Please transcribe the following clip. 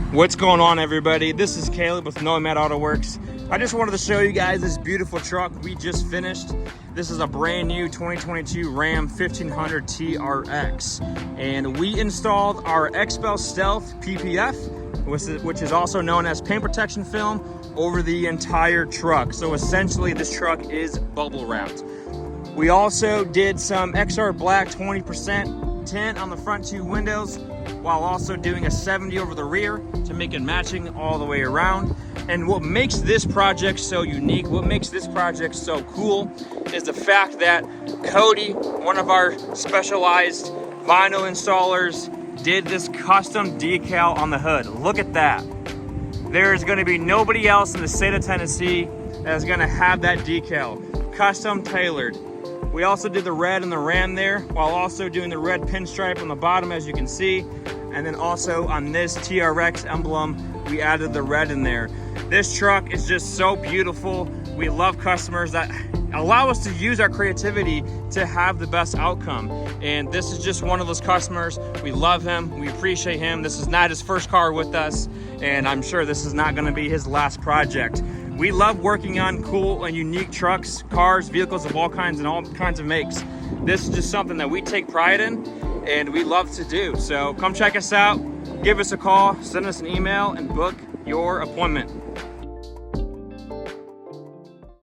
What's going on, everybody? This is Caleb with Nomad Autoworks. I just wanted to show you guys this beautiful truck we just finished. This is a brand new 2022 Ram 1500 TRX, and we installed our XPEL Stealth PPF, which is also known as paint protection film, over the entire truck. So essentially this truck is bubble wrapped. We also did some XR Black 20% tint on the front two windows, while also doing a 70 over the rear to make it matching all the way around. And what makes this project so unique, what makes this project so cool, is the fact that Cody, one of our specialized vinyl installers, did this custom decal on the hood. Look at that. There's gonna be nobody else in the state of Tennessee that is gonna have that decal, custom tailored. We also did the red in the Ram there, while also doing the red pinstripe on the bottom, as you can see. And then also on this TRX emblem, we added the red in there. This truck is just so beautiful. We love customers that allow us to use our creativity to have the best outcome. And this is just one of those customers. We love him, we appreciate him. This is not his first car with us, and I'm sure this is not gonna be his last project. We love working on cool and unique trucks, cars, vehicles of all kinds and all kinds of makes. This is just something that we take pride in and we love to do. So come check us out, give us a call, send us an email, and book your appointment.